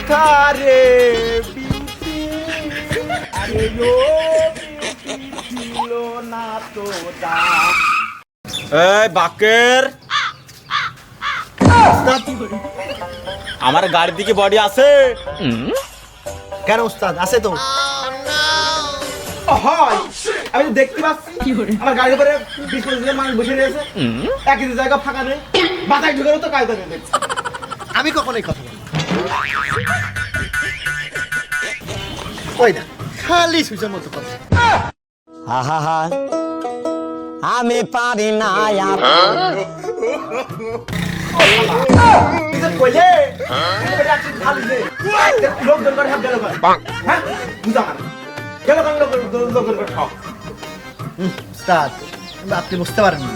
কোথারে beauty আরে ও beauty ছিল না তো দাম। এই বাকের আমার গাড়ির দিকে বডি আছে কেন উস্তাদ আছে তো? হয় আমি তো দেখতে পাচ্ছি আমার গাড়ির উপরে 20-25 জন মানুষ বসে রয়েছে, একই জায়গা ফাঁকা নেই, বাতাস ঢুকেও তো কায়দা নেই। আমি কখনোই কথা বলি ওই না, খালি সুইচের মতো কথা। আহা আমি পারি না আর কইলে এটা কি ভালো দে লোক দরকার হাত গেল হ্যাঁ বুঝা গেল কোন লোক দরকার খাও। উস্তাদ আপনি বুঝতে পারেন না,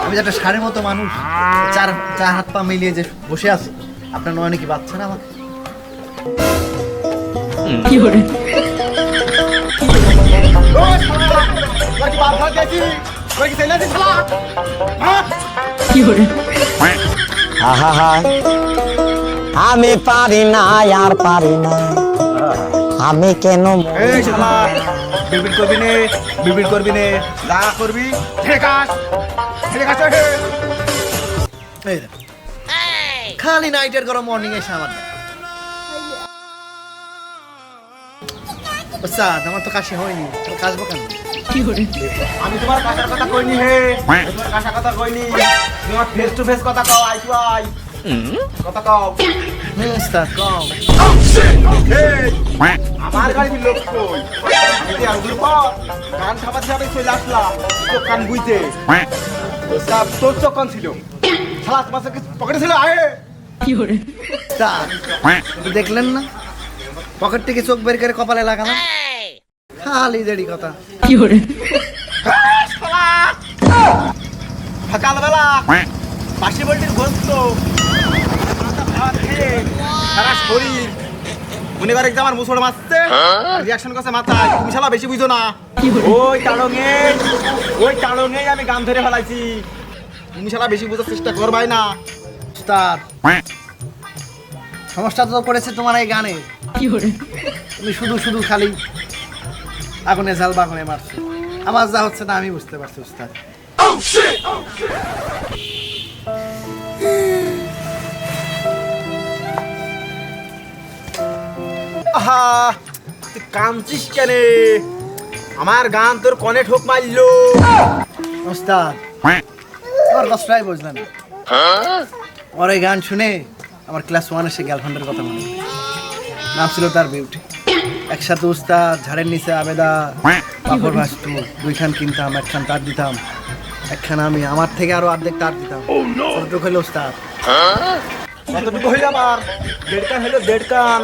আমি যে একটা ষাঁড়ের মতো মানুষ, চার চার হাত পা মিলিয়ে যে বসে আছে, আপনার নয়নে কি বাচ্চা না আমাকে? কি করে ও শালা লাকি বাপ ভাগ গেছি ওই কি তেলা দিছ শালা হ্যাঁ কি করে আহা আমি পারি না আর পারি না আমি কেন এই শালা বিবিল করবি নে যা করবি ঠিক আছে এই দেখ, খালি নাইটের গরম মর্নিং এসে আমার দেখ। উস্তাদ আমার তো কাশি হয়নি, তো কাশবো কেন? আমি তোমার কাঁচার কথা কইনি হে, তোমার কাঁচা কথা কইনি, তোমার ফেস টু ফেস কথা কও, আই টু আই কথা কও। উস্তাদ কম এই, আমার গাড়ি লোক কই আমি যে আঙ্গুল পর কান খাবার যাবে চলে আসলাম চোখ কান বুইতে সব তোর চোখ কান ছিল শালা তোমার পকেটে ছিল আয়ে উস্তাদ একটু দেখলেন না, পকেট থেকে চোখ বের করে কপালে লাগালাম, খালি দেরি কথা। সকালবেলা পাশে বলটির গোস্ত সারা শরীর মনে করে আমার মুসড় মারছে, রিয়াকশন করছে মাথায়, তুমি শালা বেশি বুঝো না। ওই টাড়ঙে আমি গান ধরে ফেলাইছি, তুমি শালা বেশি বোঝার চেষ্টা করবাই না। উস্তাদ সমস্যা তো পড়েছে তোমার এই গানে, তুমি শুধু শুধু খালি আগুনে জাল বাগুনে মারছো, আওয়াজ যা হচ্ছে না আমি বুঝতে পারছি উস্তাদ। আহা তুই কাঁদছিস কেন? আমার গান তোর কনে ঠোক মারলো। উস্তাদ আমার কষ্টটাই বুঝলেন, ওর এই গান শুনে আমার ক্লাস 1-এ সে গার্লফ্রেন্ডের কথা মনে পড়ে। নাম ছিল তার বিউটি। একসাথে উস্তাদ ঝাড়ের নিচে আবেদা পাপড় ভাসতো, দুইখান কিনতাম, একখান তার দিতাম, একখান আমি আমার থেকে আরো অর্ধেক তার দিতাম। কতটুকু হইলো উস্তাদ? কতটুকু হইল আমার? 1.5 কান হইলো, 1.5 কান।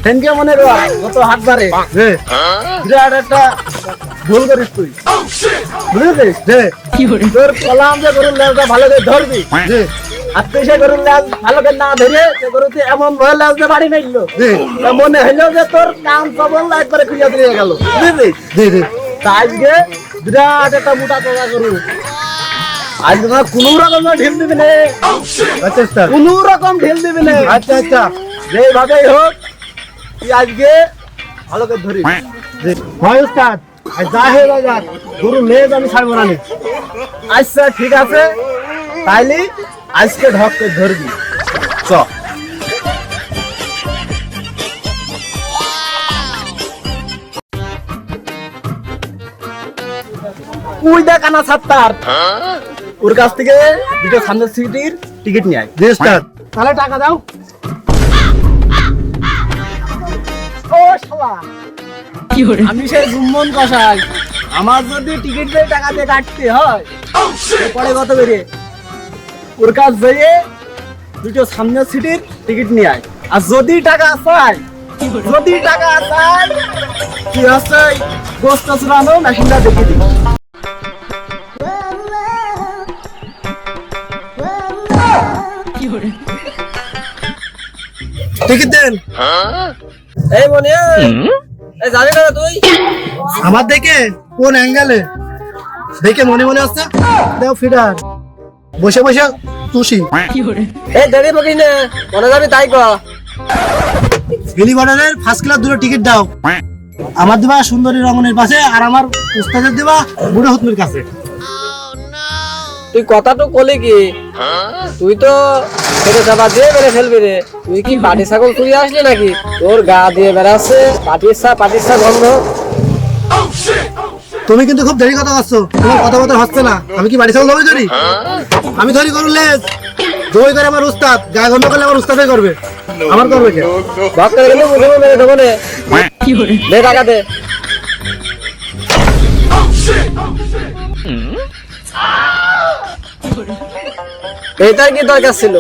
থ্যাংক ইউ মনে রয় কত হাত বাড়ে রে, বিরাট একটা ভুল করিস তুই, বুঝেছিস রে? তোর কলাম যে গরুর লেজটা ভালো করে ধরবি রে, আর তুই সে গরুর লেজ ভালো করে না ধরে সে গরুতে এমন ভয় লেজ যে বাড়ি নাইলো মনে হইলো যে তোর কান সবল একবারে খুঁজে দিয়ে গেল, বুঝেছিস? তা আজকে বিরাট একটা মোটা তোলা গরু, আজকে তোরা কোনো রকম ঢিল দিবি না, কোনো রকম ঢিল দিবি না। আচ্ছা আচ্ছা যেভাবেই হোক তুই আজকে ভালো করে ধরিস। হয় উস্তাদ, যা হয়ে যাক গরুর লেজ আমি ছাড়বো না। আচ্ছা ঠিক আছে, তাইলে আজকে ঢক করে ধরবি। চ ওই দেখ আনা সাত্তার, ওর কাছ থেকে দুটো সামনের সিটির টিকিট নিয়ে আয়। তাহলে টাকা দাও। ও শালা, আমি সেই জুম্মন কষাই, আমার যদি টিকিট দিয়ে টাকা দিয়ে কাটতে হয় পরে কত বেরিয়ে ওর কাছ যেয়ে দুটো সামনের সিটির টিকিট নিয়ে আয়। আর যদি টাকা চাই কি হচ্ছে গোস্ত চুরানো মেশিনটা দেখে দিই। টিকিট দেন। এই মনে এই যাবি না তুই? আমার দেখে কোন অ্যাঙ্গেলে দেখে মনে মনে হচ্ছে দাও ফিডার বসে বসে তুষি এই দেরি বকিস না, মনে যাবি তাই কর। গেলি বর্ডারের ফার্স্ট ক্লাস দুটো টিকিট দাও। আমার দিবা সুন্দরী রমণের পাশে, আর আমার উস্তাদের দিবা বুড়ো হুতমির কাছে। তুই কথা তো কলি কি, তুই তো ছেড়ে চাপা দিয়ে বেড়ে ফেলবি রে। তুই কি পাটি ছাগল তুই আসলি নাকি? তোর গা দিয়ে বেড়াচ্ছে পাটির সা গন্ধ। তুমি কিন্তু খুব দেরি কথা করছো, তোমার কথা কথা হচ্ছে না। আমি কি বাড়ি ছাগল দবি ধরি? আমি ধরি করুন লেজ দই করে আমার উস্তাদ, গা গন্ধ করলে আমার উস্তাদই করবে, আমার করবে কে? ভক্তের কিন্তু মুখে মেরে দেবো নে। দে টাকা দে। এইটার কি দরকার ছিল?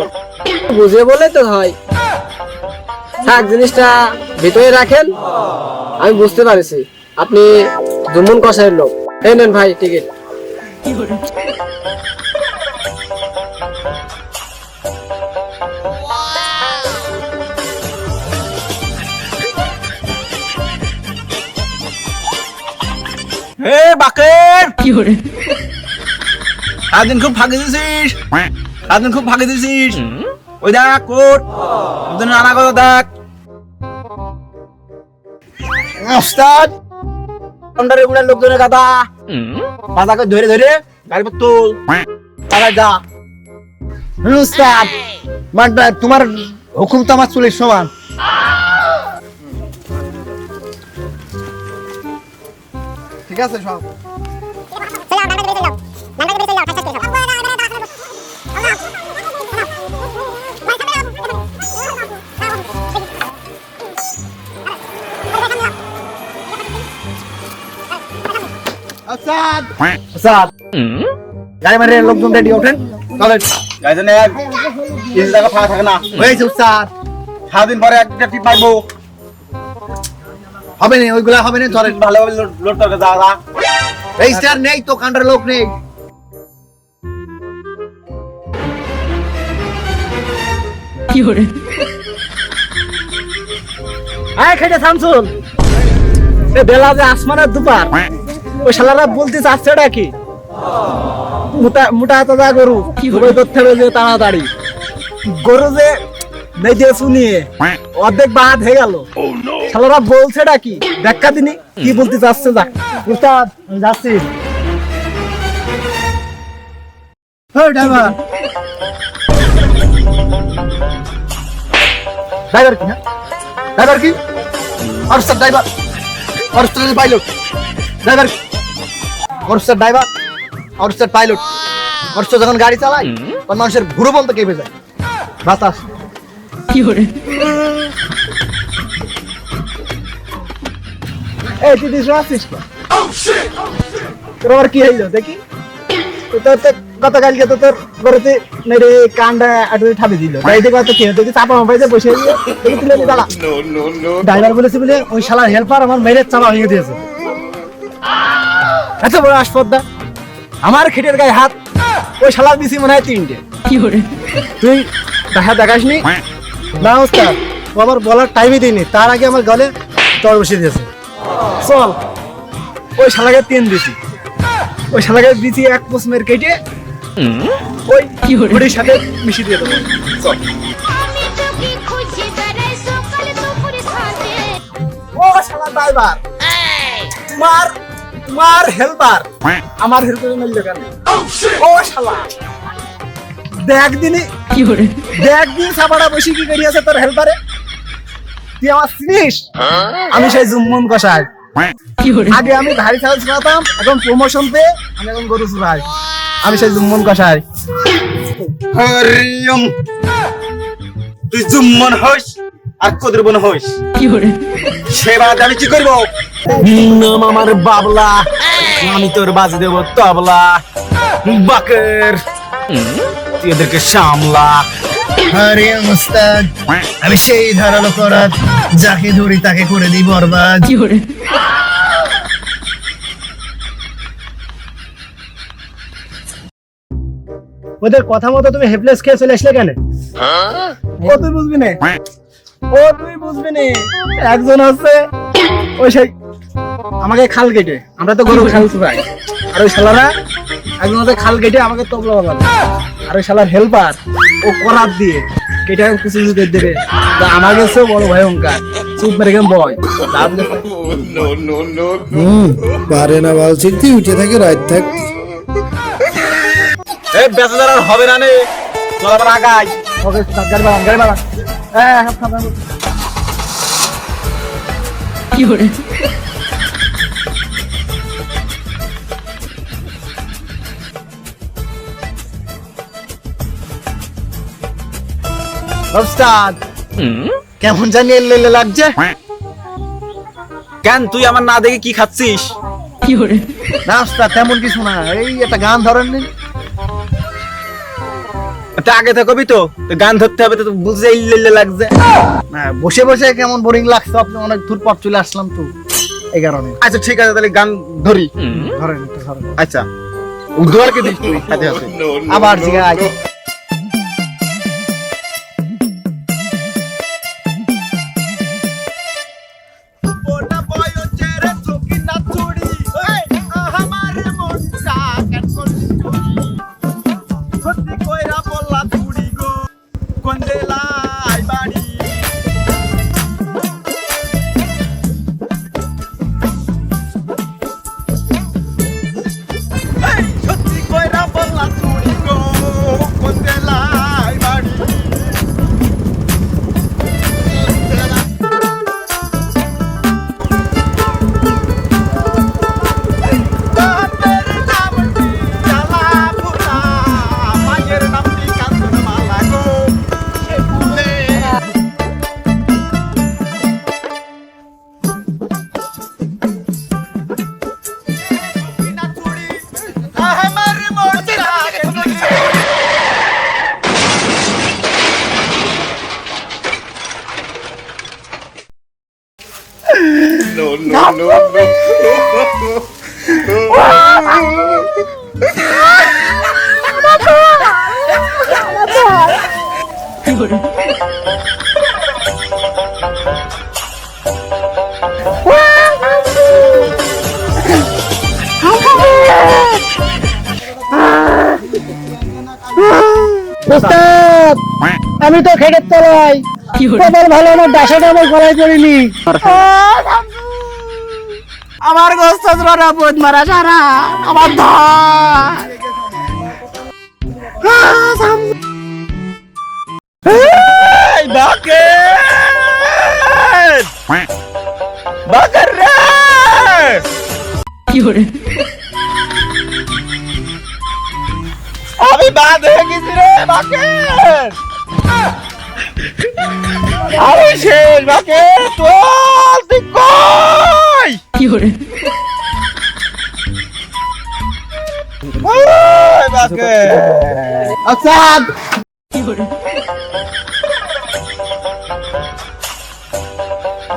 বুঝে বলে তো হয়। থাক, জিনিসটা ভিতরে রাখেন, আমি বুঝতে পারছি আপনি জুমুন কষাইয়ের লোক। এই নেন ভাই টিকিট। হে বাকের সারাদিন খুব ফাঁকি দিছিস, সারাদিন খুব ফাঁকি দিছিস। ওই দেখ কোট তোদের নানা কথা দেখ। ওস্তাদ কাউন্টারে উড়ার লোকজনের কথা পাতাকে ধরে ধরে গাড়ি পর তোল তাড়াতাড়ি যা। উস্তাদ মাড্ডা, তোমার হুকুম তো আমার চুলের সমান। ঠিক আছে সব গাড়ি মারে লোকজন রেডি ওঠেন, চলেন। গাড়িতে নে, তিন জায়গা ফাঁকা থাকে না। হয়েছে উস্তাদ, সারাদিন পরে একটা টিপ মারবো, হবে না ওইগুলা হবে না, চলেন। ভালোভাবে লোড করবে যা যা। রেজিস্টার নেই তো, কাউন্টারে লোক নেই। আয় খেটে থামছুন, এ বেলা যে আসমানের দুপার, ওই শালারা বলতে চাচ্ছে এটা কি মোটা মোটা হাতে যা গরু দুবাই করতে হবে যে তাড়াতাড়ি। গরু যে নেই দিয়ে শুনিয়ে অর্ধেক বাদ হয়ে গেল, শালারা বলছে এটা কি ব্যাখ্যা দিনি কি বলতে চাচ্ছে। যা উস্তাদ আমি যাচ্ছি। ড্রাইভার ড্রাইভার কি? ড্রাইভার কি? অরস্টার ড্রাইভার, অরস্টার পাইলট, ড্রাইভার অরস্টার ড্রাইভার, অরস্টার পাইলট। অরস্টার যখন গাড়ি চালায় তখন মানুষের ভুরু বলতে কেঁপে যায়, বাতাস। এই তুই দিস আসছিস তো? তোর আবার কি হইলো দেখি? তোর তো গতকালকে তো তোর ঘরেতে মেরে কান্ডা আটুরে ঠাপে দিল। গাড়িতে কত কি হতো? চাপা মোবাইলে বসে দেখি তুলে নিয়ে দাঁড়া। ড্রাইভার বলেছে বলে ওই শালার হেল্পার আমার মেরে চাপা ভেঙে দিয়েছে। এত বড় আসপদ্দা, আমার খেটের গায়ে হাত, ওই শালার দিছি মনে হয় 3টে। তুই দেখা দেখাসনি না ওস্তাদ? ও আমার বলার টাইমই দিইনি, তার আগে আমার গলে চড় বসিয়ে দিয়েছে। চল ওই শালাকে 3 দিছি, ওই শালাকে দিছি 1 পোস্মের কেটে ওই ঘুড়ির সাথে মিশিয়ে দিয়ে দেবো। চল। ও শালা ড্রাইভার, তোমার হেল্পার আমার হেল্পারে মিলল কেন? ও শালা দেখ দিন সাবাড়া বসে কি করিয়াছে তোর হেল্পারে। তুই আমার চিনিস? আমি সেই জুম্মন কষাই। আগে আমি ধাড়ি ছাগল চড়াতাম, এখন প্রমোশন পেয়ে আমি এখন গরু চড়াই। আমি সেই জুম্মন কষাই। হরিয়ম, তুই জুম্মন হইস আর কদর বন হইস, সেবা আমি কি করবো? নাম আমার বাবলা, আমি তোর বাজি দেবো তবলা। বাকের তুই এদেরকে সামলা। আরে ওস্তাদ, আমি সেই ধারালো করাত, যাকে ধরি তাকে করে দিই বরবাদ। ওদের কথা মতো তুমি হেল্পলেস খেয়ে চলে আসলে কেন? ও তুই বুঝবি না, ও তুই বুঝবি নি, একজন হচ্ছে ওই সেই আমাকে খাল কেটে, আমরা তো গরু খাল চুরাই, আর ওই শালারা একজন হচ্ছে খাল কেটে আমাকে তবলা বাজাবে, আর ওই শালার হেল্পার ও করাত দিয়ে কেটে কিছু কিছু দিয়ে দেবে, তা আমার কাছে বড় ভয়ঙ্কর, চুপ মেরে গেম বয় লাভ গেছে। পারে না বাল ছিড়তে উঠে থাকে রাত থাকতে। এই বেচাদার আর হবে না নে, চল আবার আগাই। ওকে গাড়ি বাড়ান, গাড়ি বাড়ান। হ্যাঁ সব খাবার ওস্তাদ কেমন জানি এলে লাগছে। কেন তুই আমার না দেখে কি খাচ্ছিস? না ওস্তাদ তেমন কিছু না, এই একটা গান ধরেন নি। তা আগে থাকবি তো, তো গান ধরতে হবে, তো বুঝে ইল্লে লাগছে। না বসে বসে কেমন বোরিং লাগছে, আপনি অনেক দূর পথ চলে আসলাম তো এই কারণে। আচ্ছা ঠিক আছে, তাহলে গান ধরি। ধরেন একটু ধরেন। আচ্ছা উদ্ধার কে দিস তুই হাতে হাতে। আবার জিগাই। ওস্তাদ আমি তো খেটে তলাই, খবর ভালো, আমার ডাসাটা আমার গলায় পড়িনি। আমার গোস্ত জোড়া বোধ মারা সারা আমার ধর। এই বাকেট বাকেট রে, আমি বাদ হয়ে গেছি রে বাকেট। আরে শেষ বাকেট, চল তুই কই? ওই বাকেট ওস্তাদ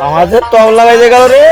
আমাদের তবলা বেজে গেল রে।